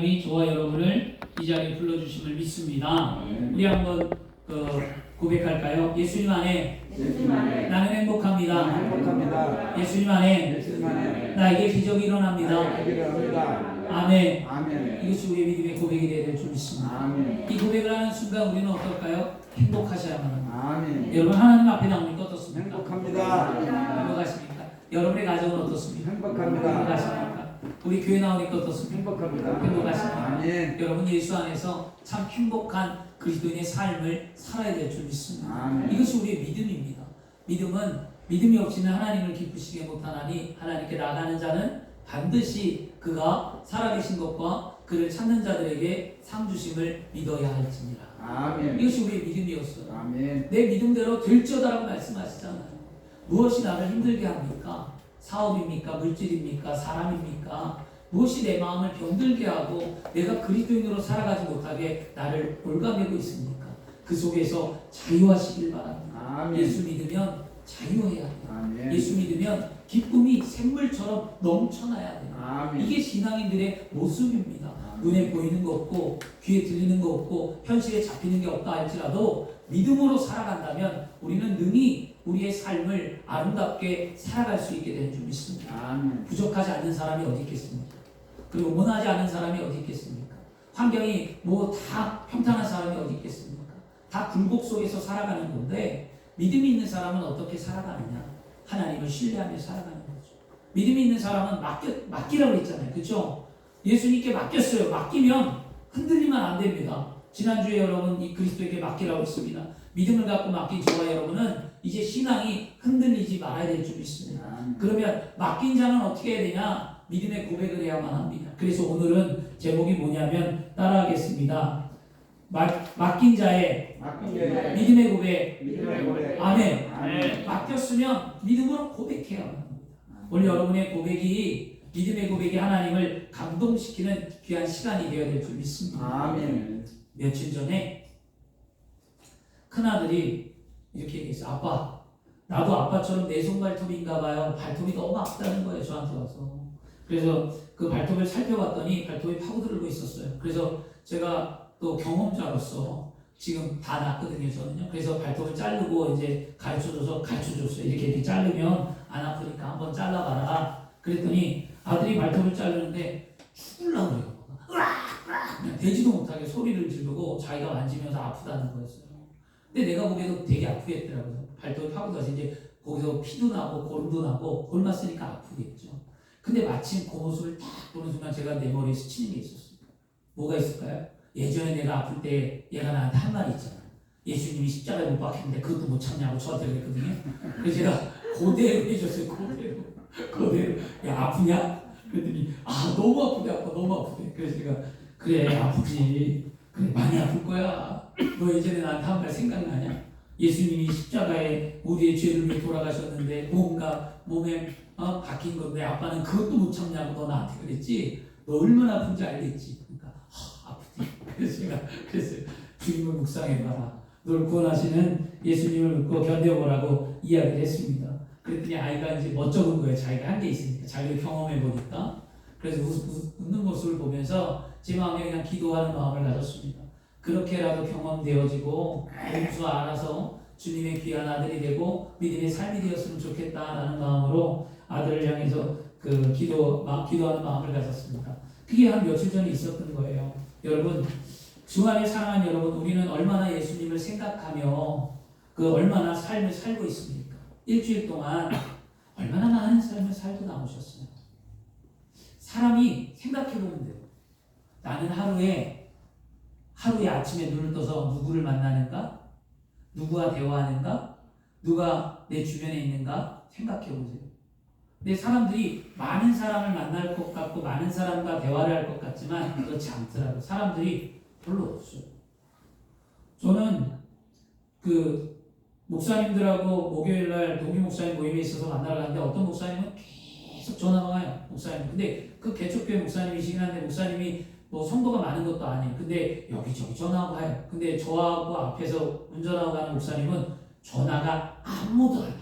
하나님이 저와 여러분을 이 자리에 불러주심을 믿습니다. 우리 한번 고백할까요? 예수님 안에 나는 행복합니다. 예수님 안에 나에게 기적이 일어납니다. 아멘. 이것이 우리의 믿음의 고백이 되어야 될 줄 믿습니다. 이 고백을 하는 순간 우리는 어떨까요? 행복하셔야만 합니다. 여러분 하나님 앞에 나오니까 어떻습니까? 행복하십니까? 여러분의 가정은 어떻습니까? 행복하십니까? 우리 교회 나오니까 어떻습니까? 행복하십니까? 여러분 예수 안에서 참 행복한 그리스도인의 삶을 살아야 될 줄 믿습니다. 이것이 우리의 믿음입니다. 믿음은 믿음이 없이는 하나님을 기쁘시게 못하나니 하나님께 나가는 자는 반드시 그가 살아계신 것과 그를 찾는 자들에게 상 주심을 믿어야 할지니라. 이것이 우리의 믿음이었어요. 내 믿음대로 될지어다라고 말씀하시잖아요. 무엇이 나를 힘들게 합니까? 사업입니까? 물질입니까? 사람입니까? 무엇이 내 마음을 병들게 하고 내가 그리스도인으로 살아가지 못하게 나를 올가매고 있습니까? 그 속에서 자유하시길 바랍니다. 예수 믿으면 자유해야 돼요. 예수 믿으면 기쁨이 샘물처럼 넘쳐나야 돼요. 이게 신앙인들의 모습입니다. 눈에 보이는 거 없고 귀에 들리는 거 없고 현실에 잡히는 게 없다 할지라도 믿음으로 살아간다면 우리는 능히 우리의 삶을 아름답게 살아갈 수 있게 되는 줄 믿습니다. 부족하지 않는 사람이 어디 있겠습니까? 그리고 원하지 않은 사람이 어디 있겠습니까? 환경이 다 평탄한 사람이 어디 있겠습니까? 다 굴곡 속에서 살아가는 건데 믿음이 있는 사람은 어떻게 살아가느냐? 하나님을 신뢰하며 살아가는 거죠. 믿음이 있는 사람은 맡기라고 했잖아요. 그렇죠? 예수님께 맡겼어요. 맡기면 흔들리면 안 됩니다. 지난주에 여러분 이 그리스도에게 맡기라고 했습니다. 믿음을 갖고 맡긴 저와 여러분은 이제 신앙이 흔들리지 말아야 될 줄 믿습니다. 그러면 맡긴 자는 어떻게 해야 되냐? 믿음의 고백을 해야만 합니다. 그래서 오늘은 제목이 뭐냐면 따라하겠습니다. 맡긴 자의 믿음의 고백. 아멘. 맡겼으면 믿음으로 고백해야만 합니다. 오늘 여러분의 고백이 믿음의 고백이 하나님을 감동시키는 귀한 시간이 되어야 될 줄 믿습니다. 며칠 전에 큰아들이 이렇게 얘기했어요. 아빠, 나도 아빠처럼 내 손발톱인가 봐요. 발톱이 너무 아프다는 거예요. 저한테 와서. 그래서 그 발톱을 살펴봤더니 발톱이 파고들고 있었어요. 그래서 제가 또 경험자로서 지금 다 났거든요. 저는요. 그래서 발톱을 자르고 이제 가르쳐줬어요. 이렇게 자르면 안 아프니까 한번 잘라봐라. 그랬더니 아들이 발톱을 자르는데 죽으려고 그래요. 그냥 되지도 못하게 소리를 지르고 자기가 만지면서 아프다는 거였어요. 근데 내가 보기에도 되게 아프겠더라고요. 발톱이 파고들어서 이제 거기서 피도 나고 골도 나고 골맞으니까 아프겠죠. 근데 마침 그 모습을 딱 보는 순간 제가 내 머리에 스치는 게 있었어요. 뭐가 있을까요? 예전에 내가 아플 때 얘가 나한테 한 말이 있잖아요. 예수님이 십자가에 못 박혔는데 그것도 못 참냐고 저한테 그랬거든요. 그래서 제가 그대로 해줬어요. 그대로. 야 아프냐? 그랬더니 너무 아프대 아빠 너무 아프대. 그래서 제가 그래 아프지. 그래 많이 아플 거야. 너 예전에 나한테 한 말 생각나냐? 예수님이 십자가에 우리의 죄를 위해 돌아가셨는데 뭔가 몸에 박힌 건데 아빠는 그것도 못 참냐고 너 나한테 그랬지? 너 얼마나 아픈지 알겠지? 그러니까 아프지. 그래서 제가 그랬어요. 주님을 묵상해봐라. 널 구원하시는 예수님을 믿고 견뎌보라고 이야기를 했습니다. 그랬더니 아이가 이제 멋쩍은 거예요. 자기가 한 게 있으니까. 자기를 경험해보니까. 그래서 웃는 모습을 보면서 제 마음에 그냥 기도하는 마음을 가졌습니다. 그렇게라도 경험되어지고 몸소 알아서 주님의 귀한 아들이 되고 믿음의 삶이 되었으면 좋겠다라는 마음으로 아들을 향해서 기도하는 마음을 가졌습니다. 그게 한 며칠 전에 있었던 거예요. 여러분 주 안에 사랑하는 여러분, 우리는 얼마나 예수님을 생각하며 얼마나 삶을 살고 있습니까? 일주일 동안 얼마나 많은 삶을 살고 나오셨어요. 사람이 생각해보면 돼요. 나는 하루에 아침에 눈을 떠서 누구를 만나는가? 누구와 대화하는가? 누가 내 주변에 있는가? 생각해보세요. 근데 사람들이 많은 사람을 만날 것 같고 많은 사람과 대화를 할 것 같지만 그렇지 않더라고요. 사람들이 별로 없어요. 저는 목사님들하고 목요일날 동기 목사님 모임에 있어서 만나러 갔는데 어떤 목사님은 계속 전화가 와요. 목사님. 근데 그 개척교회 목사님이시긴 한데 목사님이 성도가 많은 것도 아니에요. 근데 여기저기 전화가 와요. 근데 저하고 앞에서 운전하고 가는 목사님은 전화가 아무도 안 와.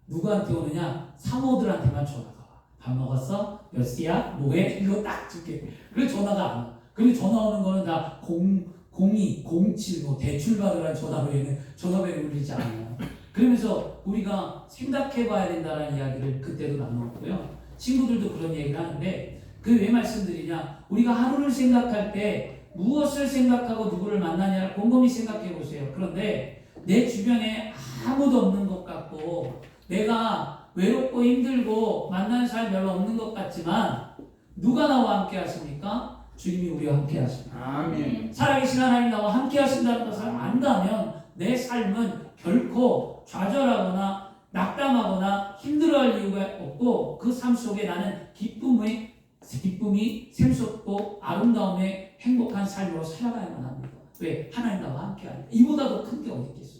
누구한테 오느냐? 사모들한테만 전화가 와. 밥 먹었어? 몇 시야? 뭐해? 이거 딱 줄게. 그래서 전화가 안 와. 그리고 전화 오는 거는 다 02, 07, 뭐 대출 받으라는 전화벨이 울리지 않아요. 그러면서 우리가 생각해 봐야 된다는 이야기를 그때도 나누었고요. 친구들도 그런 얘기를 하는데 그 왜 말씀드리냐? 우리가 하루를 생각할 때 무엇을 생각하고 누구를 만나냐를 곰곰이 생각해 보세요. 그런데 내 주변에 아무도 없는 것 같고 내가 외롭고 힘들고 만나는 사람이 별로 없는 것 같지만 누가 나와 함께 하십니까? 주님이 우리와 함께 하십니다. 아멘. 살아계신 하나님 나와 함께 하신다는 것을 안다면 내 삶은 결코 좌절하거나 낙담하거나 힘들어할 이유가 없고 그 삶 속에 나는 기쁨이 샘솟고 아름다움의 행복한 삶으로 살아가야만 합니다. 왜? 하나님 나와 함께 하니까. 이보다 더 큰 게 어디 있겠어?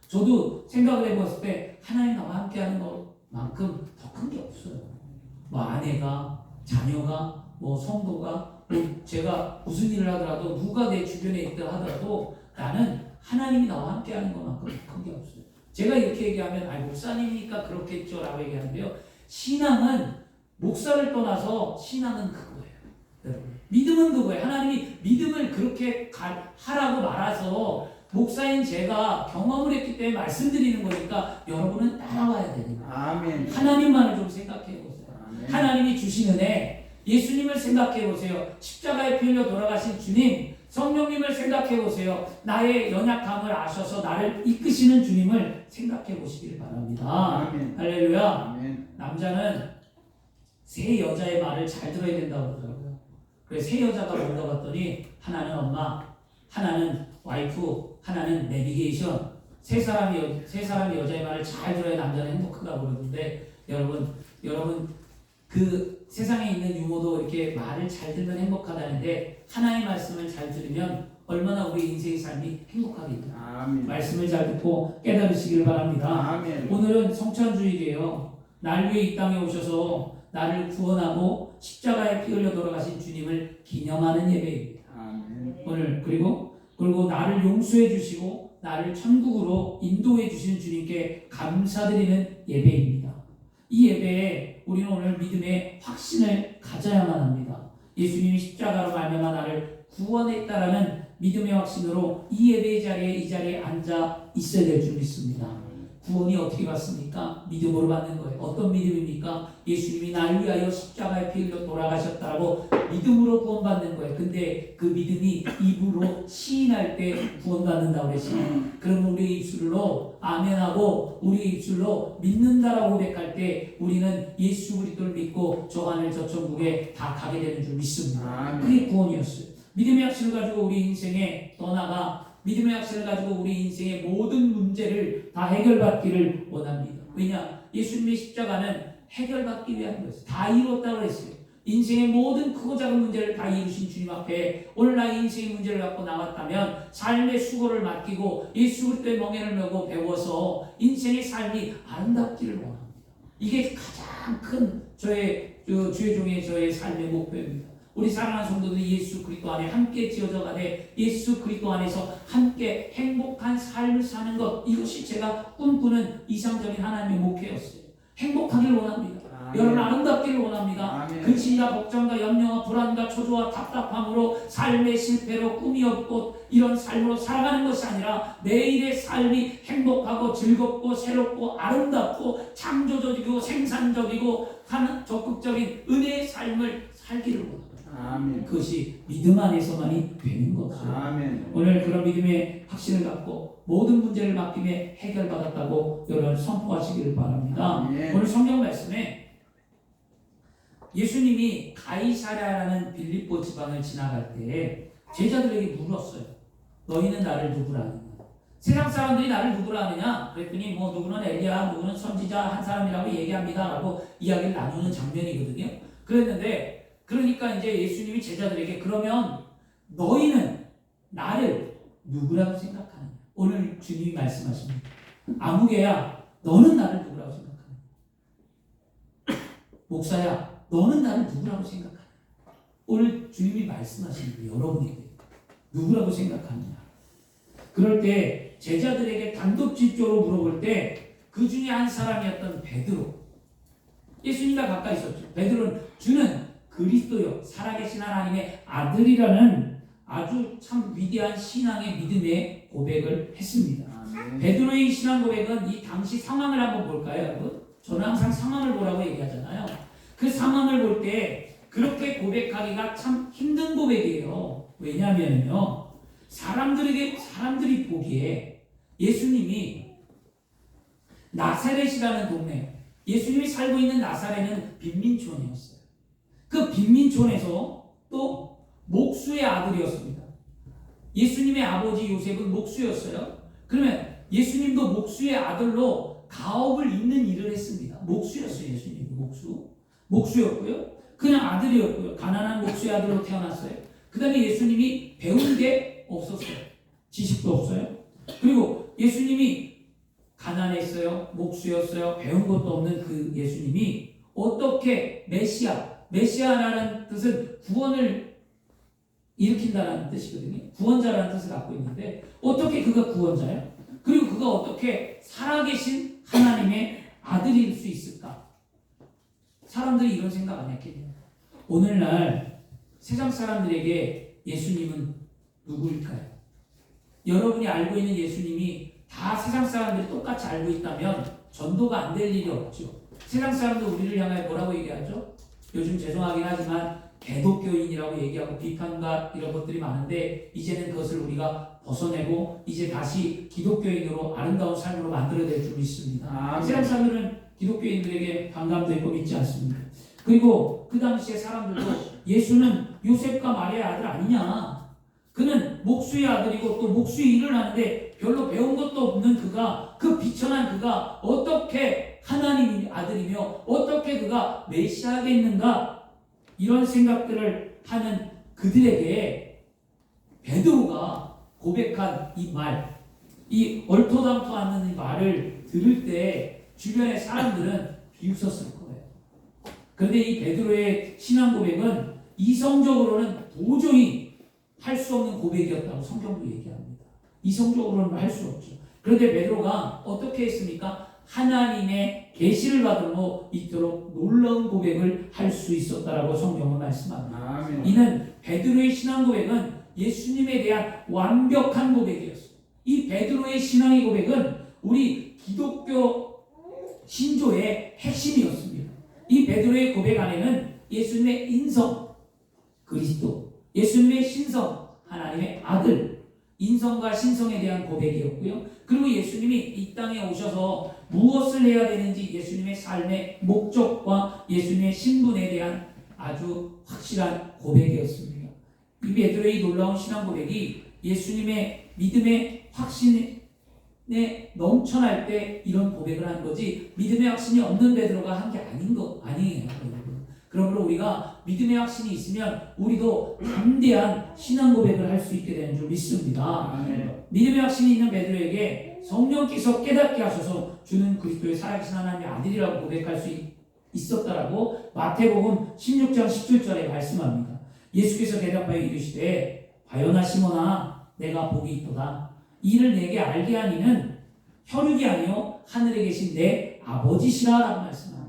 저도 생각을 해봤을 때 하나님 나와 함께 하는 것만큼 더 큰 게 없어요. 뭐 아내가, 자녀가, 뭐 성도가, 뭐 제가 무슨 일을 하더라도 누가 내 주변에 있다 하더라도 나는 하나님이 나와 함께 하는 것만큼 더 큰 게 없어요. 제가 이렇게 얘기하면 목사님이니까 그렇겠죠 라고 얘기하는데요. 신앙은 목사를 떠나서 신앙은 그거예요. 여러분. 믿음은 그거예요. 하나님이 믿음을 그렇게 하라고 말아서 목사인 제가 경험을 했기 때문에 말씀드리는 거니까 여러분은 따라와야 됩니다. 아멘. 하나님만을 좀 생각해 보세요. 아멘. 하나님이 주신 은혜, 예수님을 생각해 보세요. 십자가에 풀려 돌아가신 주님, 성령님을 생각해 보세요. 나의 연약함을 아셔서 나를 이끄시는 주님을 생각해 보시길 바랍니다. 아멘. 할렐루야. 아멘. 남자는 세 여자의 말을 잘 들어야 된다고 그러더라고요. 그래서 세 여자가 뭔가 봤더니 하나는 엄마, 하나는 와이프, 하나는 내비게이션. 세 사람이 여자의 말을 잘 들어야 남자는 행복하다고 그러는데 여러분 그 세상에 있는 유모도 이렇게 말을 잘 들면 행복하다는데 하나의 말씀을 잘 들으면 얼마나 우리 인생의 삶이 행복하겠냐. 아멘. 말씀을 잘 듣고 깨달으시길 바랍니다. 아멘. 오늘은 성찬주일이에요. 날 위해 이 땅에 오셔서 나를 구원하고 십자가에 피 흘려 돌아가신 주님을 기념하는 예배입니다. 아멘. 오늘 그리고 나를 용서해 주시고 나를 천국으로 인도해 주신 주님께 감사드리는 예배입니다. 이 예배에 우리는 오늘 믿음의 확신을 가져야만 합니다. 예수님이 십자가로 말미암아 나를 구원했다라는 믿음의 확신으로 이 예배의 자리에 이 자리에 앉아 있어야 될 줄 믿습니다. 구원이 어떻게 받습니까? 믿음으로 받는 거예요. 어떤 믿음입니까? 예수님이 날 위하여 십자가에 피 흘려 돌아가셨다라고 믿음으로 구원받는 거예요. 근데 그 믿음이 입으로 시인할 때 구원받는다고 그랬어요. 그럼 우리 입술로 아멘하고 우리 입술로 믿는다라고 고백할 때 우리는 예수 그리스도를 믿고 저 하늘 저 천국에 다 가게 되는 줄 믿습니다. 그게 구원이었어요. 믿음의 확신을 가지고 우리 인생에 떠나가 믿음의 확신을 가지고 우리 인생의 모든 문제를 다 해결받기를 원합니다. 왜냐? 예수님의 십자가는 해결받기 위한 거였어요. 다 이루었다고 했어요. 인생의 모든 크고 작은 문제를 다 이루신 주님 앞에 오늘 나의 인생의 문제를 갖고 나왔다면 삶의 수고를 맡기고 예수 그리스도의 멍에를 메고 배워서 인생의 삶이 아름답기를 원합니다. 이게 가장 큰 저의 주의 종의 저의 삶의 목표입니다. 우리 사랑하는 성도들이 예수 그리스도 안에 함께 지어져 가되 예수 그리스도 안에서 함께 행복한 삶을 사는 것, 이것이 제가 꿈꾸는 이상적인 하나님의 목표였어요. 행복하길 원합니다. 여러분 아름답기를 원합니다. 근심과 걱정과 염려와 불안과 초조와 답답함으로 삶의 실패로 꿈이 없고 이런 삶으로 살아가는 것이 아니라 매일의 삶이 행복하고 즐겁고 새롭고 아름답고 창조적이고 생산적이고 적극적인 은혜의 삶을 살기를 원합니다. 아멘. 그것이 믿음 안에서만이 되는 것이죠. 아멘. 오늘 그런 믿음의 확신을 갖고 모든 문제를 맡김에 해결받았다고 여러분 선포하시기를 바랍니다. 아멘. 오늘 성경 말씀에 예수님이 가이사랴라는 빌립보 지방을 지나갈 때 제자들에게 물었어요. 너희는 나를 누구라 하느냐? 세상 사람들이 나를 누구라 하느냐? 그랬더니 뭐 누구는 엘리야, 누구는 선지자 한 사람이라고 얘기합니다 라고 이야기를 나누는 장면이거든요. 그랬는데 그러니까 이제 예수님이 제자들에게 그러면 너희는 나를 누구라고 생각하느냐? 오늘 주님이 말씀하십니다. 아무개야 너는 나를 누구라고 생각하느냐? 목사야 너는 나를 누구라고 생각하느냐? 오늘 주님이 말씀하시는 게 여러분에게 누구라고 생각하느냐? 그럴 때 제자들에게 단도직입적으로 물어볼 때 그 중에 한 사람이었던 베드로, 예수님과 가까이 있었죠. 베드로는 주는 그리스도요 살아계신 하나님의 아들이라는 아주 참 위대한 신앙의 믿음의 고백을 했습니다. 베드로의 신앙 고백은 이 당시 상황을 한번 볼까요, 여러분? 저는 항상 상황을 보라고 얘기하잖아요. 그 상황을 볼 때 그렇게 고백하기가 참 힘든 고백이에요. 왜냐하면요, 사람들이 보기에 예수님이 나사렛이라는 동네, 예수님이 살고 있는 나사렛은 빈민촌이었어요. 그 빈민촌에서 또 목수의 아들이었습니다. 예수님의 아버지 요셉은 목수였어요. 그러면 예수님도 목수의 아들로 가업을 잇는 일을 했습니다. 목수였어요. 예수님이 목수였고요. 그냥 아들이었고요. 가난한 목수의 아들로 태어났어요. 그 다음에 예수님이 배운 게 없었어요. 지식도 없어요. 그리고 예수님이 가난했어요. 목수였어요. 배운 것도 없는 그 예수님이 어떻게 메시아라는 뜻은 구원을 일으킨다라는 뜻이거든요. 구원자라는 뜻을 갖고 있는데 어떻게 그가 구원자예요? 그리고 그가 어떻게 살아계신 하나님의 아들일 수 있을까? 사람들이 이런 생각 안 했겠네요. 오늘날 세상 사람들에게 예수님은 누구일까요? 여러분이 알고 있는 예수님이 다 세상 사람들이 똑같이 알고 있다면 전도가 안 될 일이 없죠. 세상 사람들 우리를 향해 뭐라고 얘기하죠? 요즘 죄송하긴 하지만 개독교인이라고 얘기하고 비판과 이런 것들이 많은데 이제는 그것을 우리가 벗어내고 이제 다시 기독교인으로 아름다운 삶으로 만들어낼 줄 믿습니다. 세상 사람들은 기독교인들에게 반감도 있고 믿지 않습니다. 그리고 그 당시에 사람들도 예수는 요셉과 마리아의 아들 아니냐, 그는 목수의 아들이고 또 목수의 일을 하는데 별로 배운 것도 없는 그가, 그 비천한 그가 어떻게 하나님의 아들이며 어떻게 그가 메시아겠는가, 이런 생각들을 하는 그들에게 베드로가 고백한 이 말, 이 얼토당토 않는 이 말을 들을 때 주변의 사람들은 비웃었을 거예요. 그런데 이 베드로의 신앙 고백은 이성적으로는 도저히 할 수 없는 고백이었다고 성경도 얘기합니다. 이성적으로는 할 수 없죠. 그런데 베드로가 어떻게 했습니까? 하나님의 계시를 받으므로 이토록 놀라운 고백을 할 수 있었다라고 성경은 말씀합니다. 아멘. 이는 베드로의 신앙 고백은 예수님에 대한 완벽한 고백이었어요. 이 베드로의 신앙의 고백은 우리 기독교 신조의 핵심이었습니다. 이 베드로의 고백 안에는 예수님의 인성, 그리스도, 예수님의 신성, 하나님의 아들, 인성과 신성에 대한 고백이었고요. 그리고 예수님이 이 땅에 오셔서 무엇을 해야 되는지 예수님의 삶의 목적과 예수님의 신분에 대한 아주 확실한 고백이었습니다. 이 베드로의 놀라운 신앙 고백이 예수님의 믿음의 확신에 넘쳐날 때 이런 고백을 한 거지, 믿음의 확신이 없는 베드로가 한 게 아니에요. 그러므로 우리가 믿음의 확신이 있으면 우리도 담대한 신앙 고백을 할 수 있게 되는 줄 믿습니다. 아멘. 믿음의 확신이 있는 베드로에게 성령께서 깨닫게 하셔서 주는 그리스도의 살아계신 하나님의 아들이라고 고백할 수 있었다라고 마태복음 16장 17절에 말씀합니다. 예수께서 대답하여 이르시되 바요나 시몬아 내가 복이 있도다. 이를 내게 알게 하니는 혈육이 아니요 하늘에 계신 내 아버지시라라고 말씀합니다.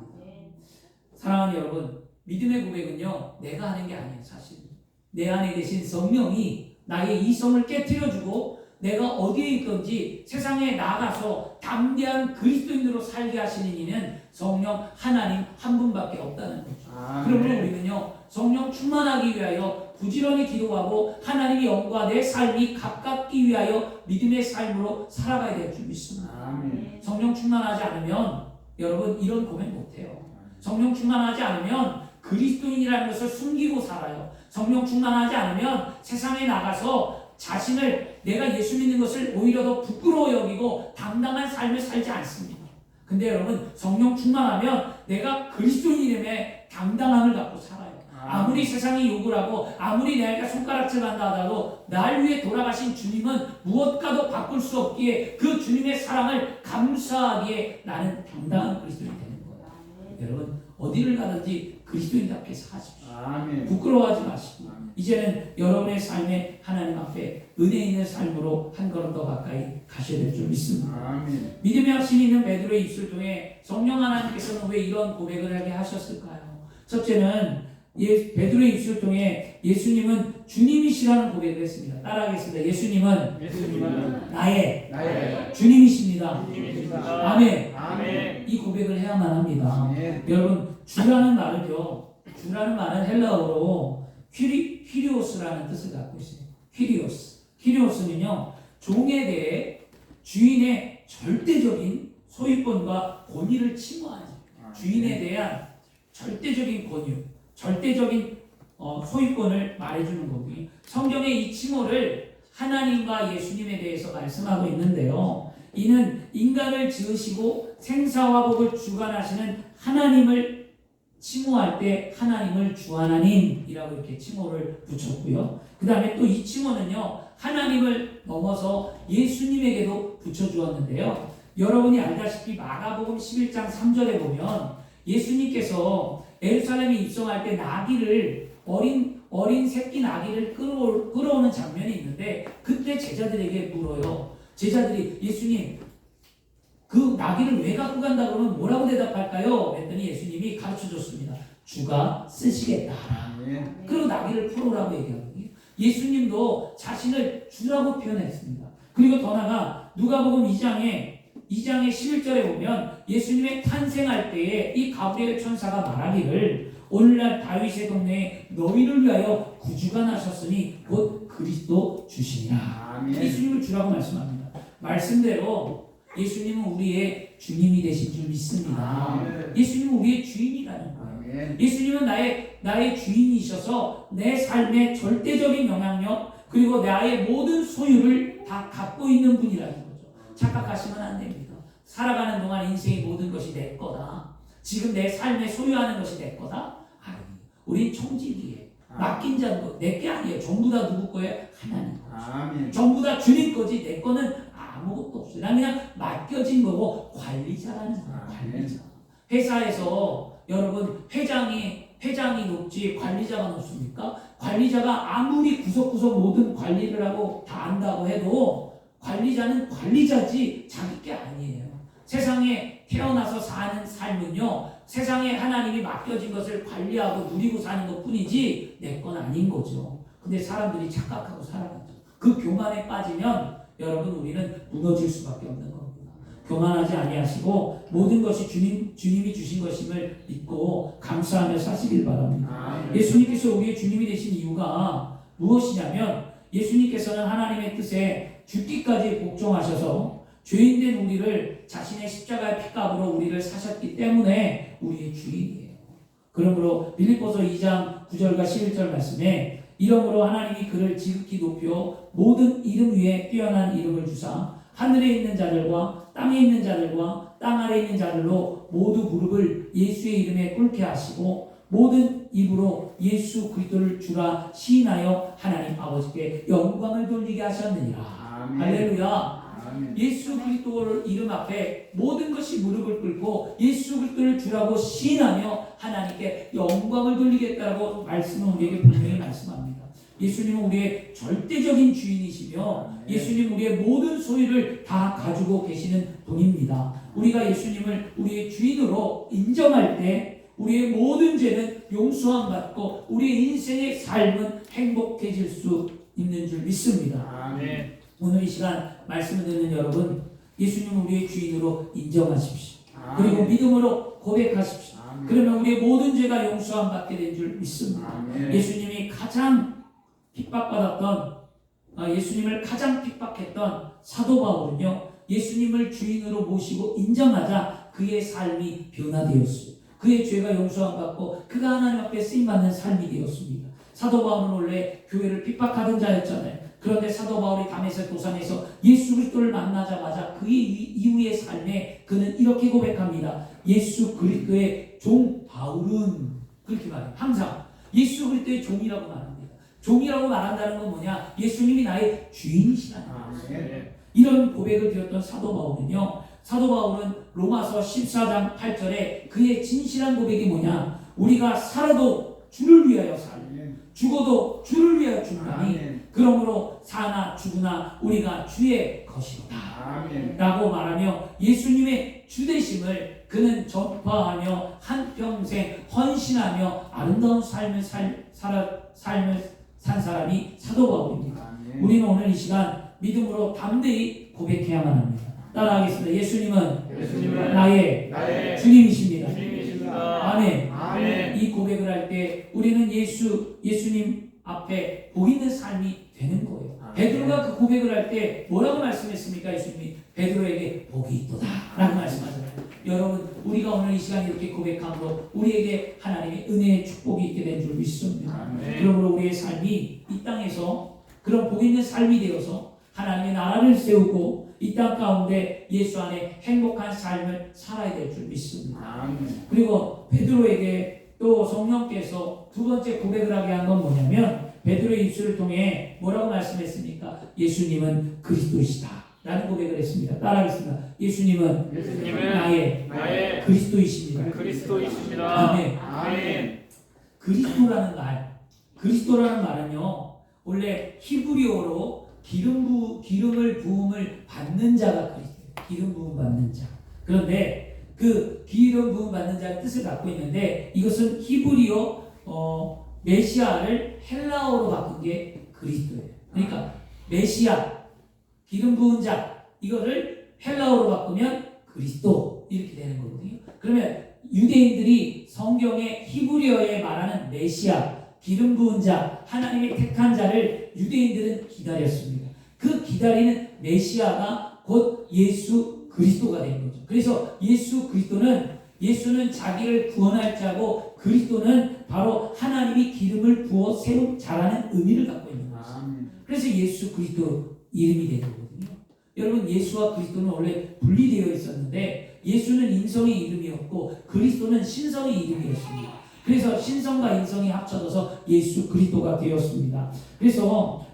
사랑하는 여러분, 믿음의 고백은요 내가 하는 게 아니에요. 사실 내 안에 계신 성령이 나의 이성을 깨트려주고 내가 어디에 있든지 세상에 나가서 담대한 그리스도인으로 살게 하시는 이는 성령 하나님 한 분밖에 없다는 거죠. 그러므로 우리는요 성령 충만하기 위하여 부지런히 기도하고 하나님의 영과 내 삶이 가깝기 위하여 믿음의 삶으로 살아가야 될 줄 믿습니다. 아멘. 성령 충만하지 않으면 여러분 이런 고백 못해요. 성령 충만하지 않으면 그리스도인이라는 것을 숨기고 살아요. 성령 충만하지 않으면 세상에 나가서 자신을 내가 예수 믿는 것을 오히려 더 부끄러워 여기고 당당한 삶을 살지 않습니다. 근데 여러분 성령 충만하면 내가 그리스도인임에 당당함을 갖고 살아요. 아무리 세상이 욕을 하고 아무리 내가 손가락질 한다 하더라도 날 위해 돌아가신 주님은 무엇과도 바꿀 수 없기에 그 주님의 사랑을 감사하기에 나는 당당한 그리스도인이 되는 거예요. 여러분 어디를 가든지 그리스도인답게 사십시오. 아멘. 부끄러워하지 마시고 이제는 여러분의 삶에 하나님 앞에 은혜 있는 삶으로 한 걸음 더 가까이 가셔야 될 줄 믿습니다. 아멘. 믿음의 확신이 있는 베드로의 입술 통해 성령 하나님께서는 왜 이런 고백을 하게 하셨을까요? 첫째는 베드로의 입술을 통해 예수님은 주님이시라는 고백을 했습니다. 따라하겠습니다. 예수님은 나의 주님이십니다. 아멘. 이 고백을 해야만 합니다. 여러분, 주라는 말은요, 주라는 말은 헬라어로 퀴리오스라는 뜻을 갖고 있어요. 퀴리오스는요, 종에 대해 주인의 절대적인 소유권과 권위를 침해하지. 주인에 대한 절대적인 권유, 절대적인 소유권을 말해주는 거고요. 성경의 이 칭호를 하나님과 예수님에 대해서 말씀하고 있는데요. 이는 인간을 지으시고 생사화복을 주관하시는 하나님을 칭호할 때 하나님을 주하나님이라고 이렇게 칭호를 붙였고요. 그 다음에 또 이 칭호는요, 하나님을 넘어서 예수님에게도 붙여주었는데요. 여러분이 알다시피 마가복음 11장 3절에 보면 예수님께서 예루살렘에 입성할 때 나귀를 어린 새끼 나귀를 끌어오는 장면이 있는데, 그때 제자들에게 물어요. 제자들이 예수님, 그 나귀를 왜 갖고 간다 그러면 뭐라고 대답할까요? 했더니 예수님이 가르쳐줬습니다. 주가 쓰시겠다. 그리고 나귀를 풀어오라고 얘기하거든요. 예수님도 자신을 주라고 표현했습니다. 그리고 더 나아가 누가복음 2장의 11절에 보면 예수님의 탄생할 때에 이 가브리엘 천사가 말하기를 오늘날 다윗의 동네에 너희를 위하여 구주가 나셨으니 곧 그리스도 주시니라. 예수님을 주라고 말씀합니다. 말씀대로 예수님은 우리의 주님이 되신 줄 믿습니다. 예수님은 우리의 주인이라는 거예요. 예수님은 나의 주인이셔서 내 삶의 절대적인 영향력 그리고 나의 모든 소유를 다 갖고 있는 분이라는 거죠. 착각하시면 안 됩니다. 살아가는 동안 인생의 모든 것이 내 거다. 지금 내 삶에 소유하는 것이 내 거다. 아니, 우린 총질이에요. 맡긴 자는 내 게 아니에요. 전부 다 누구 거예요? 하나님 거죠. 전부 다 주님 거지 내 거는 아무것도 없어요. 난 그냥 맡겨진 거고 관리자라는 거예요. 관리자. 회사에서 여러분 회장이 높지 관리자가 높습니까? 관리자가 아무리 구석구석 모든 관리를 하고 다 안다고 해도 관리자는 관리자지 자기 게 아니에요. 세상에 태어나서 사는 삶은요, 세상에 하나님이 맡겨진 것을 관리하고 누리고 사는 것 뿐이지 내 건 아닌 거죠. 근데 사람들이 착각하고 살아가죠. 그 교만에 빠지면 여러분 우리는 무너질 수밖에 없는 겁니다. 교만하지 아니하시고 모든 것이 주님이 주신 것임을 믿고 감사하며 사시길 바랍니다. 예수님께서 우리의 주님이 되신 이유가 무엇이냐면 예수님께서는 하나님의 뜻에 죽기까지 복종하셔서 죄인된 우리를 자신의 십자가의 피값으로 우리를 사셨기 때문에 우리의 주인이에요. 그러므로 빌립보서 2장 9절과 11절 말씀에 이러므로 하나님이 그를 지극히 높여 모든 이름 위에 뛰어난 이름을 주사 하늘에 있는 자들과 땅에 있는 자들과 땅 아래에 있는 자들로 모두 무릎을 예수의 이름에 꿇게 하시고 모든 입으로 예수 그리스도를 주라 시인하여 하나님 아버지께 영광을 돌리게 하셨느니라. 할렐루야. 예수 그리스도를 이름 앞에 모든 것이 무릎을 꿇고 예수 그리스도를 주라고 시인하며 하나님께 영광을 돌리겠다라고 말씀은 우리에게 분명히 말씀합니다. 예수님은 우리의 절대적인 주인이시며 예수님은 우리의 모든 소유를 다 가지고 계시는 분입니다. 우리가 예수님을 우리의 주인으로 인정할 때 우리의 모든 죄는 용서함 받고 우리의 인생의 삶은 행복해질 수 있는 줄 믿습니다. 오늘 이 시간 말씀을 듣는 여러분, 예수님은 우리의 주인으로 인정하십시오. 그리고 믿음으로 고백하십시오. 그러면 우리의 모든 죄가 용서함 받게 된 줄 믿습니다. 예수님이 가장 핍박받았던 예수님을 가장 핍박했던 사도 바울은요, 예수님을 주인으로 모시고 인정하자 그의 삶이 변화되었어요. 그의 죄가 용서함 받고 그가 하나님 앞에 쓰임받는 삶이 되었습니다. 사도 바울은 원래 교회를 핍박하던 자였잖아요. 그런데 사도 바울이 다메섹 도상에서 예수 그리스도를 만나자마자 그 이후의 삶에 그는 이렇게 고백합니다. 예수 그리스도의 종 바울은, 그렇게 말해요. 항상 예수 그리스도의 종이라고 말합니다. 종이라고 말한다는 건 뭐냐? 예수님이 나의 주인이시라는 거예요. 이런 고백을 드렸던 사도 바울은요, 사도 바울은 로마서 14장 8절에 그의 진실한 고백이 뭐냐? 우리가 살아도 주를 위하여 살고 죽어도 주를 위하여 죽나니 아멘. 그러므로 사나 죽으나 우리가 주의 것이다 아멘. 라고 말하며 예수님의 주되심을 그는 전파하며 한평생 헌신하며 아름다운 삶을 산 사람이 사도 바울입니다. 아멘. 우리는 오늘 이 시간 믿음으로 담대히 고백해야만 합니다. 따라하겠습니다. 예수님은 나의 주님이십니다. 주님이십니다. 아멘. 아멘. 이 고백을 할 때 우리는 예수님 앞에 복 있는 삶이 되는 거예요. 아멘. 베드로가 그 고백을 할 때 뭐라고 말씀했습니까? 예수님이 베드로에게 복이 있도다 라고 말씀하잖아요. 여러분, 우리가 오늘 이 시간 이렇게 고백함으로 우리에게 하나님의 은혜의 축복이 있게 된 줄 믿습니다. 아멘. 그러므로 우리의 삶이 이 땅에서 그런 복 있는 삶이 되어서 하나님의 나라를 세우고 이 땅 가운데 예수 안에 행복한 삶을 살아야 될 줄 믿습니다. 아멘. 그리고 베드로에게 또 성령께서 두 번째 고백을 하게 한 건 뭐냐면 베드로의 입술을 통해 뭐라고 말씀했습니까? 예수님은 그리스도이시다 라는 고백을 했습니다. 따라하겠습니다. 예수님은 나의 그리스도이십니다. 그리스도이십니다. 아멘. 아멘. 그리스도라는 말은요, 원래 히브리어로 기름을 부음을 받는 자가 그리스도예요. 기름 부음 받는 자. 그런데 그 기름 부음 받는 자의 뜻을 갖고 있는데 이것은 히브리어 메시아를 헬라어로 바꾼 게 그리스도예요. 그러니까 메시아, 기름 부은 자, 이거를 헬라어로 바꾸면 그리스도 이렇게 되는 거거든요. 그러면 유대인들이 성경의 히브리어에 말하는 메시아, 기름 부은 자, 하나님의 택한 자를 유대인들은 기다렸습니다. 그 기다리는 메시아가 곧 예수 그리스도가 된 거죠. 그래서 예수는 자기를 구원할 자고 그리스도는 바로 하나님이 기름을 부어 새로 자라는 의미를 갖고 있는 것이죠. 그래서 예수 그리스도 이름이 된 거거든요. 여러분, 예수와 그리스도는 원래 분리되어 있었는데 예수는 인성의 이름이었고 그리스도는 신성의 이름이었습니다. 그래서 신성과 인성이 합쳐져서 예수 그리스도가 되었습니다. 그래서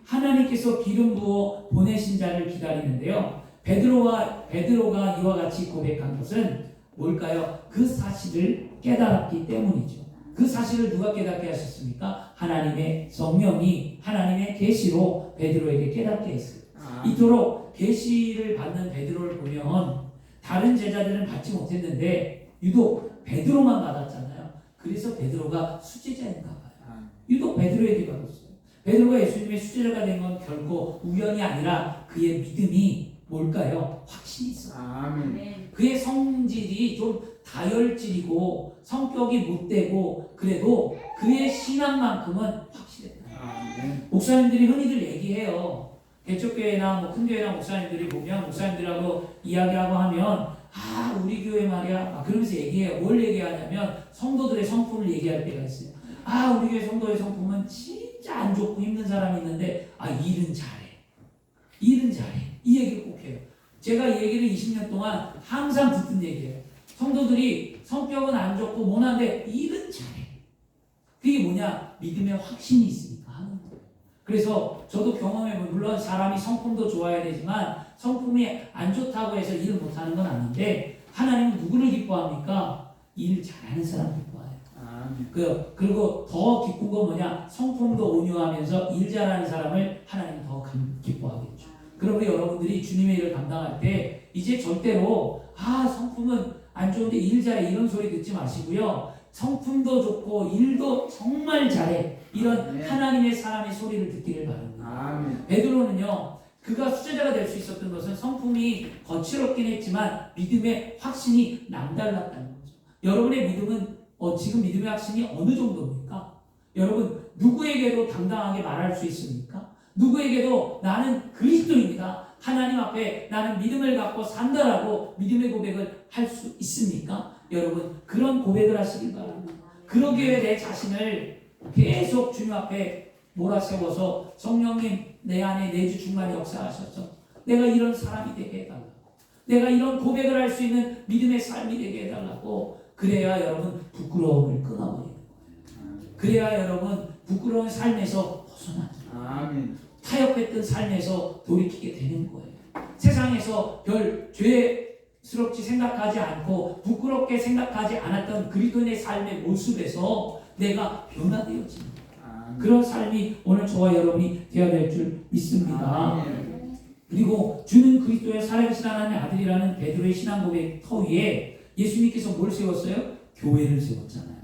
하나님께서 기름 부어 보내신 자를 기다리는데요. 베드로가 이와 같이 고백한 것은 뭘까요? 그 사실을 깨달았기 때문이죠. 그 사실을 누가 깨닫게 하셨습니까? 하나님의 성령이 하나님의 계시로 베드로에게 깨닫게 했어요. 이토록 계시를 받는 베드로를 보면 다른 제자들은 받지 못했는데 유독 베드로만 받았잖아요. 그래서 베드로가 수제자인가 봐요. 유독 베드로에게 받았어요. 베드로가 예수님의 수제자가 된 건 결코 우연이 아니라 그의 믿음이 뭘까요? 확신이 있어요. 그의 성질이 좀 다혈질이고 성격이 못되고 그래도 그의 신앙만큼은 확실했다. 목사님들이 흔히들 얘기해요. 개척교회나 큰 교회나 목사님들이 보면 목사님들하고 이야기하고 하면 우리 교회 말이야 그러면서 얘기해요. 뭘 얘기하냐면 성도들의 성품을 얘기할 때가 있어요. 우리 교회 성도의 성품은 진짜 안 좋고 힘든 사람이 있는데 일은 잘해 이 얘기를 꼭 해요. 제가 이 얘기를 20년 동안 항상 듣던 얘기예요. 성도들이 성격은 안 좋고 모난데 일은 잘해. 그게 뭐냐? 믿음의 확신이 있으니까 하는 거예요. 그래서 저도 경험해보면 물론 사람이 성품도 좋아야 되지만 성품이 안 좋다고 해서 일을 못하는 건 아닌데 하나님은 누구를 기뻐합니까? 일 잘하는 사람 기뻐해요. 그리고 더 기쁜 건 뭐냐? 성품도 온유하면서 일 잘하는 사람을 하나님은 더 기뻐하겠죠. 그러므로 여러분들이 주님의 일을 감당할 때 이제 절대로 성품은 안 좋은데 일 잘해 이런 소리 듣지 마시고요. 성품도 좋고 일도 정말 잘해 이런 하나님의 사람의 소리를 듣기를 바랍니다. 베드로는요, 그가 수제자가 될 수 있었던 것은 성품이 거칠었긴 했지만 믿음의 확신이 남달랐다는 거죠. 여러분의 믿음은 지금 믿음의 확신이 어느 정도입니까? 여러분, 누구에게도 당당하게 말할 수 있습니까? 누구에게도 나는 그리스도입니다. 하나님 앞에 나는 믿음을 갖고 산다라고 믿음의 고백을 할 수 있습니까? 여러분, 그런 고백을 하시길 바랍니다. 그러기 위해 내 자신을 계속 주님 앞에 몰아세워서 성령님 내 안에 내주 충만히 역사하셔서 내가 이런 사람이 되게 해달라고, 내가 이런 고백을 할 수 있는 믿음의 삶이 되게 해달라고. 그래야 여러분 부끄러움을 끊어버리는 거예요. 그래야 여러분 부끄러운 삶에서 벗어나는, 타협했던 삶에서 돌이키게 되는 거예요. 세상에서 별 죄스럽지 생각하지 않고 부끄럽게 생각하지 않았던 그리스도인의 삶의 모습에서 내가 변화되어집니다. 그런 삶이 오늘 저와 여러분이 되어야 될 줄 믿습니다. 그리고 주는 그리스도의 살아계신 하나님의 아들이라는 베드로의 신앙 고백 터 위에 예수님께서 뭘 세웠어요? 교회를 세웠잖아요.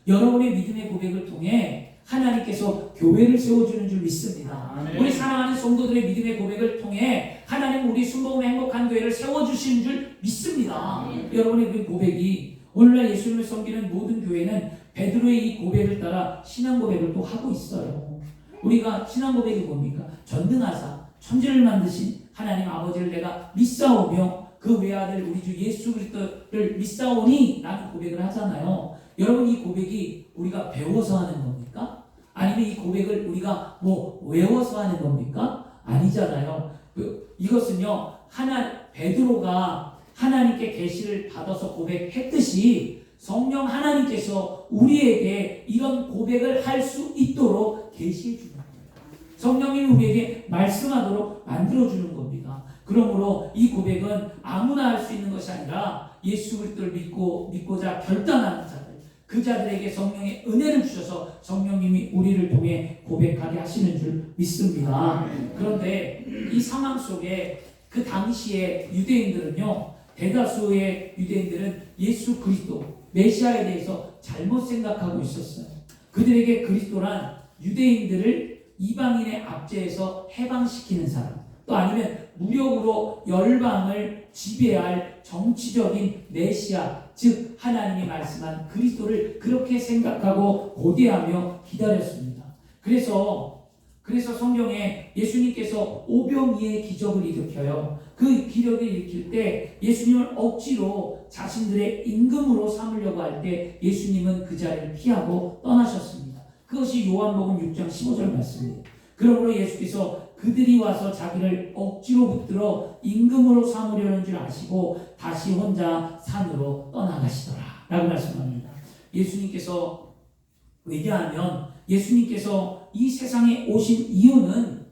여러분의 믿음의 고백을 통해 하나님께서 교회를 세워주는 줄 믿습니다. 우리 사랑하는 성도들의 믿음의 고백을 통해 하나님은 우리 순복음의 행복한 교회를 세워주시는 줄 믿습니다. 여러분의 그 고백이 오늘날 예수님을 섬기는 모든 교회는 베드로의 이 고백을 따라 신앙 고백을 또 하고 있어요. 우리가 신앙 고백이 뭡니까? 전능하사 천지를 만드신 하나님 아버지를 내가 믿사오며 그 외아들 우리 주 예수 그리스도를 믿사오니 라는 고백을 하잖아요. 여러분 이 고백이 우리가 배워서 하는 겁니까? 아니면 이 고백을 우리가 외워서 하는 겁니까? 아니잖아요. 이것은요 베드로가 하나님께 계시를 받아서 고백했듯이 성령 하나님께서 우리에게 이런 고백을 할 수 있도록 계시해 주는 거예요. 성령님이 우리에게 말씀하도록 만들어주는 겁니다. 그러므로 이 고백은 아무나 할 수 있는 것이 아니라 예수 그리스도를 믿고자 결단하는 자들, 그 자들에게 성령의 은혜를 주셔서 성령님이 우리를 통해 고백하게 하시는 줄 믿습니다. 그런데 이 상황 속에 그 당시에 유대인들은요, 대다수의 유대인들은 예수 그리스도 메시아에 대해서 잘못 생각하고 있었어요. 그들에게 그리스도란 유대인들을 이방인의 압제에서 해방시키는 사람, 또 아니면 무력으로 열방을 지배할 정치적인 메시아, 즉 하나님이 말씀한 그리스도를 그렇게 생각하고 고대하며 기다렸습니다. 그래서 성경에 예수님께서 오병이의 기적을 일으켜요. 그 기적을 일으킬 때 예수님을 억지로 자신들의 임금으로 삼으려고 할 때 예수님은 그 자리를 피하고 떠나셨습니다. 그것이 요한복음 6장 15절 말씀이에요. 그러므로 예수께서 그들이 와서 자기를 억지로 붙들어 임금으로 삼으려는 줄 아시고 다시 혼자 산으로 떠나가시더라 라고 말씀합니다. 왜냐하면 예수님께서 이 세상에 오신 이유는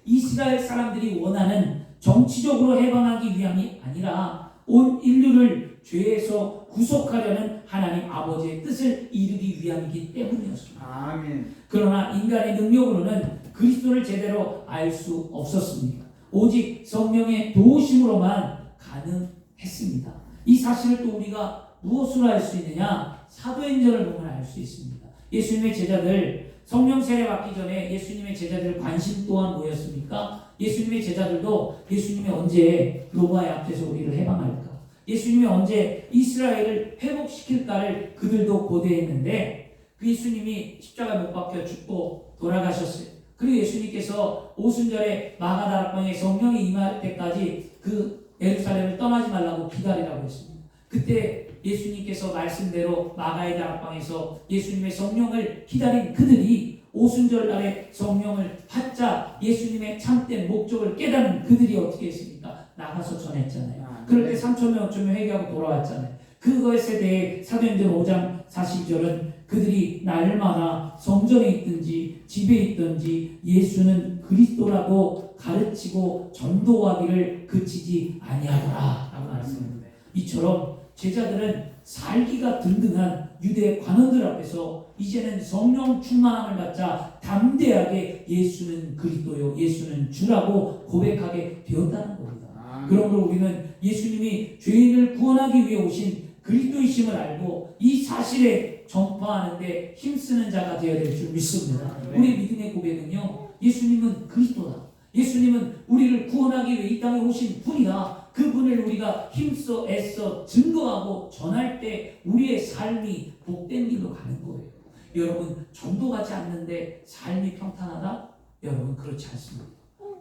이스라엘 사람들이 원하는 정치적으로 해방하기 위함이 아니라 온 인류를 죄에서 구속하려는 하나님 아버지의 뜻을 이루기 위함이기 때문이었습니다. 아멘. 그러나 인간의 능력으로는 그리스도를 제대로 알 수 없었습니다. 오직 성령의 도우심으로만 가능했습니다. 이 사실을 또 우리가 무엇으로 알 수 있느냐? 사도행전을 보면 알 수 있습니다. 예수님의 제자들, 성령 세례 받기 전에 예수님의 제자들 관심 또한 뭐였습니까? 예수님의 제자들도 예수님이 언제 로마의 앞에서 우리를 해방할까? 예수님이 언제 이스라엘을 회복시킬까를 그들도 고대했는데 그 예수님이 십자가에 못 박혀 죽고 돌아가셨어요. 그리고 예수님께서 오순절에 마가다락방에 성령이 임할 때까지 그 예루살렘을 떠나지 말라고 기다리라고 했습니다. 그때 예수님께서 말씀대로 마가의 다락방에서 예수님의 성령을 기다린 그들이 오순절 날에 성령을 받자 예수님의 참된 목적을 깨닫는 그들이 어떻게 했습니까? 나가서 전했잖아요. 그럴 때 3,000명, 5,000명 회개하고 돌아왔잖아요. 그것에 대해 사도행전 5장 40절은 그들이 날마다 성전에 있든지 집에 있든지 예수는 그리스도라고 가르치고 전도하기를 그치지 아니하더라 라고 말씀합니다. 이처럼 제자들은 살기가 든든한 유대 관원들 앞에서 이제는 성령 충만함을 받자 담대하게 예수는 그리스도요, 예수는 주라고 고백하게 되었다는 겁니다. 그러므로 우리는 예수님이 죄인을 구원하기 위해 오신 그리스도이심을 알고 이 사실에 전파하는데 힘쓰는 자가 되어야 될 줄 믿습니다. 우리 믿음의 고백은요, 예수님은 그리스도다. 예수님은 우리를 구원하기 위해 이 땅에 오신 분이다. 그분을 우리가 힘써 애써 증거하고 전할 때 우리의 삶이 복된 길로 가는 거예요. 여러분, 전도하지 않는데 삶이 평탄하다? 여러분, 그렇지 않습니다.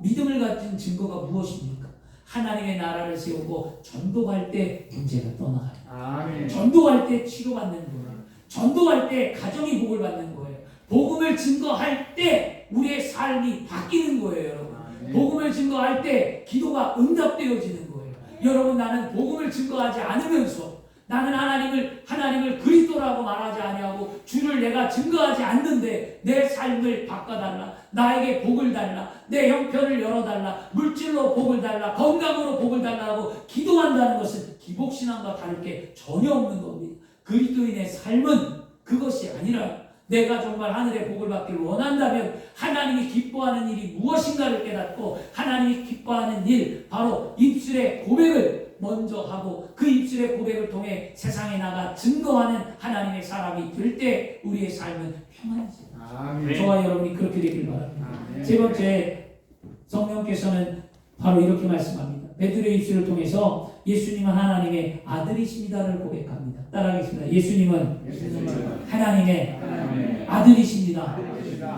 믿음을 가진 증거가 무엇입니까? 하나님의 나라를 세우고 전도할 때 문제가 떠나가요. 아멘. 전도할 때 치료받는 거예요. 전도할 때 가정이 복을 받는 거예요. 복음을 증거할 때 우리의 삶이 바뀌는 거예요, 여러분. 복음을 증거할 때 기도가 응답되어지는 거예요. 여러분, 나는 복음을 증거하지 않으면서 나는 하나님을 그리스도라고 말하지 아니하고 주를 내가 증거하지 않는데 내 삶을 바꿔달라, 나에게 복을 달라, 내 형편을 열어달라, 물질로 복을 달라, 건강으로 복을 달라고 기도한다는 것은 기복신앙과 다를 게 전혀 없는 겁니다. 그리스도인의 삶은 그것이 아니라 내가 정말 하늘의 복을 받기를 원한다면 하나님이 기뻐하는 일이 무엇인가를 깨닫고 하나님이 기뻐하는 일, 바로 입술의 고백을 먼저 하고 그 입술의 고백을 통해 세상에 나가 증거하는 하나님의 사람이 될 때 우리의 삶은 평안해집니다. 아멘. 저와 여러분이 그렇게 되길 바랍니다. 아멘. 세 번째, 성령께서는 바로 이렇게 말씀합니다. 베드로의 입술을 통해서 예수님은 하나님의 아들이십니다를 고백합니다. 따라하겠습니다. 예수님은 하나님의 아들이십니다.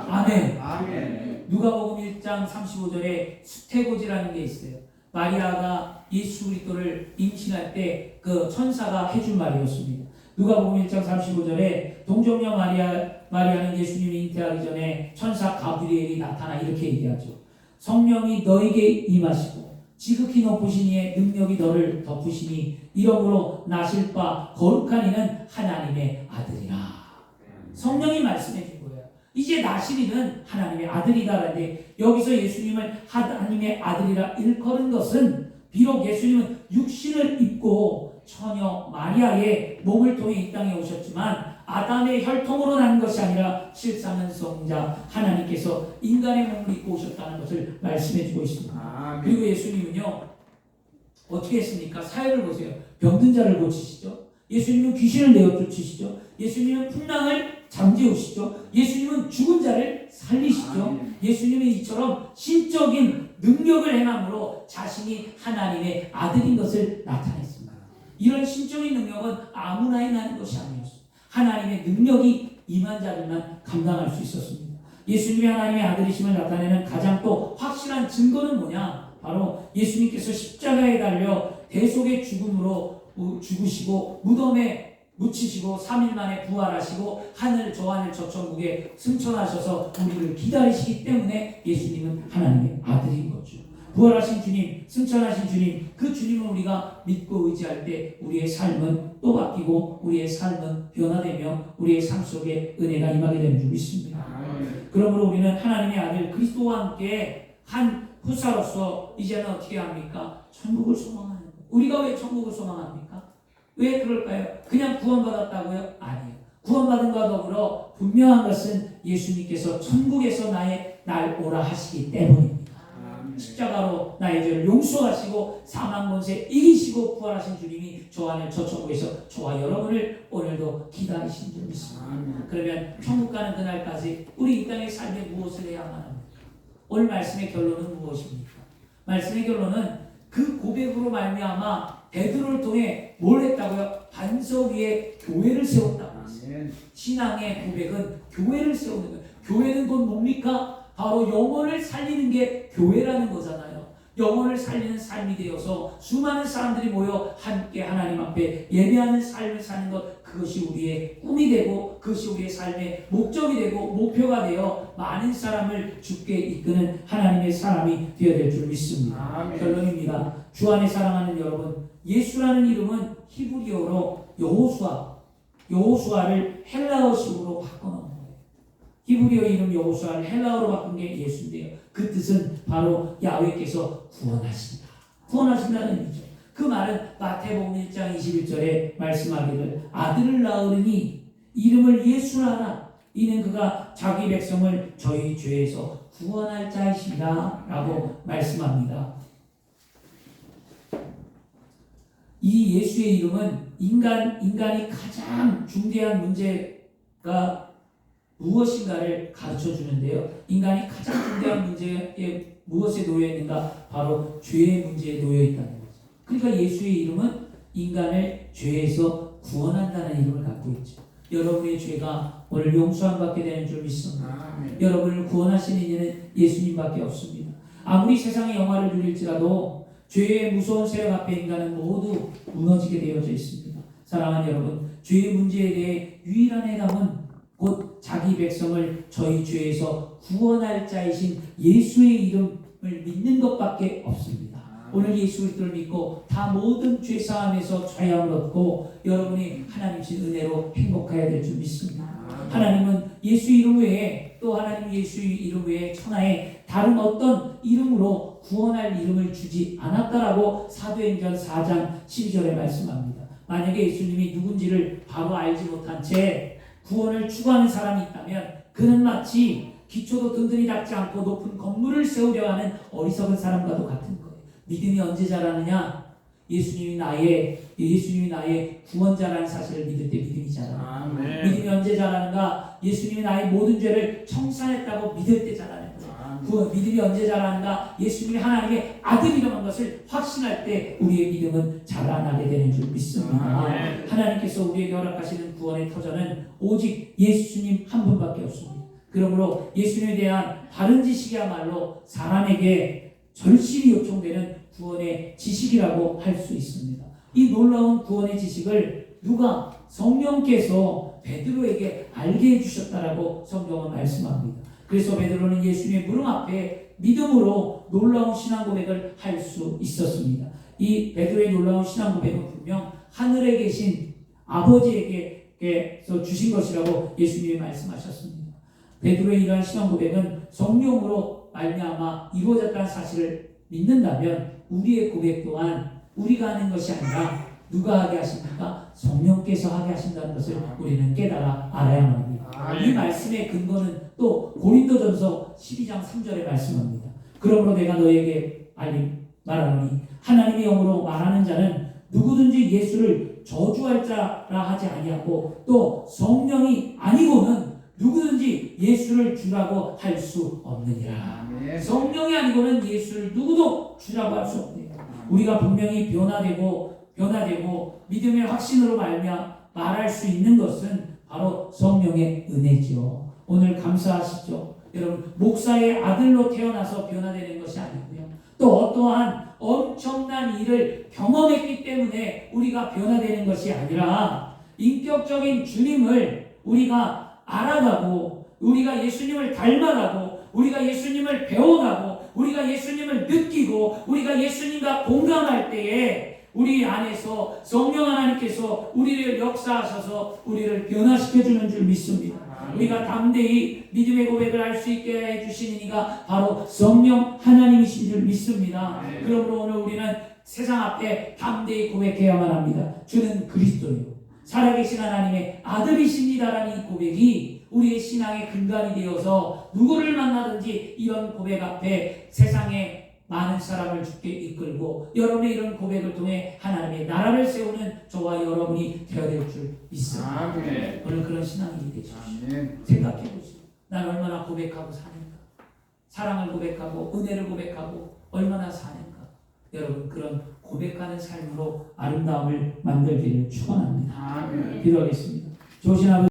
아멘. 아멘. 누가복음 1장 35절에 수태고지라는 게 있어요. 마리아가 예수 그리스도를 임신할 때 그 천사가 해준 말이었습니다. 누가복음 1장 35절에 동정녀 마리아는 예수님이 잉태하기 전에 천사 가브리엘이 나타나 이렇게 얘기하죠. 성령이 너에게 임하시고 지극히 높으신 이의 능력이 너를 덮으시니 이러므로 나실 바 거룩한 이는 하나님의 아들이라. 성령이 말씀해 준 거예요. 이제 나실 이는 하나님의 아들이다라는데 여기서 예수님을 하나님의 아들이라 일컬은 것은 비록 예수님은 육신을 입고 처녀 마리아의 몸을 통해 이 땅에 오셨지만 아담의 혈통으로 난 것이 아니라 실상은 성자 하나님께서 인간의 몸을 입고 오셨다는 것을 말씀해 주고 있습니다. 그리고 예수님은요 어떻게 했습니까? 사역을 보세요. 병든 자를 고치시죠. 예수님은 귀신을 내어 쫓으시죠. 예수님은 풍랑을 잠재우시죠. 예수님은 죽은 자를 살리시죠. 예수님은 이처럼 신적인 능력을 행함으로 자신이 하나님의 아들인 것을 나타냈습니다. 이런 신적인 능력은 아무나 행하는 것이 아니었습니다. 하나님의 능력이 임한 자들만 감당할 수 있었습니다. 예수님이 하나님의 아들이심을 나타내는 가장 또 확실한 증거는 뭐냐? 바로 예수님께서 십자가에 달려 대속의 죽음으로 죽으시고 무덤에 묻히시고 3일 만에 부활하시고 하늘 저 하늘 저 천국에 승천하셔서 우리를 기다리시기 때문에 예수님은 하나님의 아들인 거죠. 부활하신 주님, 승천하신 주님, 그 주님을 우리가 믿고 의지할 때 우리의 삶은 또 바뀌고 우리의 삶은 변화되며 우리의 삶 속에 은혜가 임하게 되는 줄 믿습니다. 그러므로 우리는 하나님의 아들 그리스도와 함께 한 후사로서 이제는 어떻게 합니까? 천국을 소망하는 거예요. 우리가 왜 천국을 소망합니까? 왜 그럴까요? 그냥 구원받았다고요? 아니에요. 구원받은 것과 더불어 분명한 것은 예수님께서 천국에서 날 오라 하시기 때문입니다. 십자가로 나의 죄를 용서하시고 사망 권세 이기시고 부활하신 주님이 저 하늘 저 천국에서 저와 여러분을 오늘도 기다리신 줄 믿습니다. 그러면 천국 가는 그날까지 우리 이 땅의 삶에 무엇을 해야만 합니까? 오늘 말씀의 결론은 무엇입니까? 말씀의 결론은 그 고백으로 말미암아 베드로를 통해 뭘 했다고요? 반석 위에 교회를 세웠다고 했어요. 신앙의 고백은 교회를 세우는 거예요. 교회는 곧 뭡니까? 바로 영혼을 살리는 게 교회라는 거잖아요. 영혼을 살리는 삶이 되어서 수많은 사람들이 모여 함께 하나님 앞에 예배하는 삶을 사는 것, 그것이 우리의 꿈이 되고 그것이 우리의 삶의 목적이 되고 목표가 되어 많은 사람을 주께 이끄는 하나님의 사람이 되어야 될 줄 믿습니다. 아멘. 결론입니다. 주 안에 사랑하는 여러분, 예수라는 이름은 히브리어로 여호수아를 헬라어식으로 바꿔놓은 거예요. 히브리어 이름 여호수아를 헬라어로 바꾼 게 예수인데요. 그 뜻은 바로 야훼께서 구원하신다. 구원하신다는 의미죠. 그 말은 마태복음 1장 21절에 말씀하기를 아들을 낳으니 이름을 예수라 하라. 이는 그가 자기 백성을 저희 죄에서 구원할 자이시라 라고 말씀합니다. 이 예수의 이름은 인간이 가장 중대한 문제가 무엇인가를 가르쳐 주는데요. 인간이 가장 중대한 문제에 무엇에 놓여 있는가? 바로 죄의 문제에 놓여 있다는 거죠. 그러니까 예수의 이름은 인간을 죄에서 구원한다는 이름을 갖고 있죠. 여러분의 죄가 오늘 용서함 받게 되는 줄 믿습니다. 여러분을 구원하시는 이는 예수님밖에 없습니다. 아무리 세상의 영화를 누릴지라도 죄의 무서운 세력 앞에 인간은 모두 무너지게 되어져 있습니다. 사랑하는 여러분, 죄의 문제에 대해 유일한 해답은 곧 자기 백성을 저희 죄에서 구원할 자이신 예수의 이름을 믿는 것밖에 없습니다. 오늘 예수 그리스도를 믿고 다 모든 죄 사함에서 자유함을 얻고 여러분이 하나님 신 은혜로 행복해야 될 줄 믿습니다. 하나님은 예수 이름 외에 또 하나님 예수 이름 외에 천하에 다른 어떤 이름으로 구원할 이름을 주지 않았다라고 사도행전 4장 12절에 말씀합니다. 만약에 예수님이 누군지를 바로 알지 못한 채 구원을 추구하는 사람이 있다면 그는 마치 기초도 든든히 닦지 않고 높은 건물을 세우려 하는 어리석은 사람과도 같은 거예요. 믿음이 언제 자라느냐? 예수님이 나의 구원자라는 사실을 믿을 때 믿음이 자라요. 믿음이 언제 자라는가? 예수님이 나의 모든 죄를 청산했다고 믿을 때 자라는 거예요. 믿음이 언제 자라는가? 예수님이 하나님의 아들이라는 것을 확신할 때 우리의 믿음은 자라나게 되는 줄 믿습니다. 하나님께서 우리에게 허락하시는 구원의 터전은 오직 예수님 한 분밖에 없습니다. 그러므로 예수님에 대한 바른 지식이야말로 사람에게 절실히 요청되는 구원의 지식이라고 할 수 있습니다. 이 놀라운 구원의 지식을 누가? 성령께서 베드로에게 알게 해주셨다라고 성경은 말씀합니다. 그래서 베드로는 예수님의 무릎 앞에 믿음으로 놀라운 신앙 고백을 할 수 있었습니다. 이 베드로의 놀라운 신앙 고백은 분명 하늘에 계신 아버지에게서 주신 것이라고 예수님이 말씀하셨습니다. 베드로의 이러한 신앙 고백은 성령으로 말미암아 이루어졌다는 사실을 믿는다면 우리의 고백 또한 우리가 하는 것이 아니라 누가 하게 하십니까? 성령께서 하게 하신다는 것을 우리는 깨달아 알아야만 합니다. 이 말씀의 근거는 또 고린도전서 12장 3절에 말씀합니다. 그러므로 내가 너에게 말하노니 하나님의 영으로 말하는 자는 누구든지 예수를 저주할 자라 하지 아니하고 또 성령이 아니고는 누구든지 예수를 주라고 할 수 없느니라. 성령이 아니고는 예수를 누구도 주라고 할 수 없느니라. 우리가 분명히 변화되고 믿음의 확신으로 말할 수 있는 것은 바로 성령의 은혜지요. 오늘 감사하시죠. 여러분, 목사의 아들로 태어나서 변화되는 것이 아니고요. 또 어떠한 엄청난 일을 경험했기 때문에 우리가 변화되는 것이 아니라 인격적인 주님을 우리가 알아가고 우리가 예수님을 닮아가고 우리가 예수님을 배워가고 우리가 예수님을 느끼고 우리가 예수님과 공감할 때에 우리 안에서 성령 하나님께서 우리를 역사하셔서 우리를 변화시켜주는 줄 믿습니다. 우리가 담대히 믿음의 고백을 할 수 있게 해주시는 이가 바로 성령 하나님이신 줄 믿습니다. 그러므로 오늘 우리는 세상 앞에 담대히 고백해야만 합니다. 주는 그리스도요 살아계신 하나님의 아들이십니다라는 이 고백이 우리의 신앙의 근간이 되어서 누구를 만나든지 이런 고백 앞에 세상에 많은 사람을 주께 이끌고 여러분의 이런 고백을 통해 하나님의 나라를 세우는 저와 여러분이 되어야 될 줄 믿습니다. 오늘 그런 신앙이 되십시오. 생각해보시오. 난 얼마나 고백하고 사는가? 사랑을 고백하고 은혜를 고백하고 얼마나 사는가? 여러분 그런 고백하는 삶으로 아름다움을 만들기를 축원합니다. 기도하겠습니다. 좋으신 아버지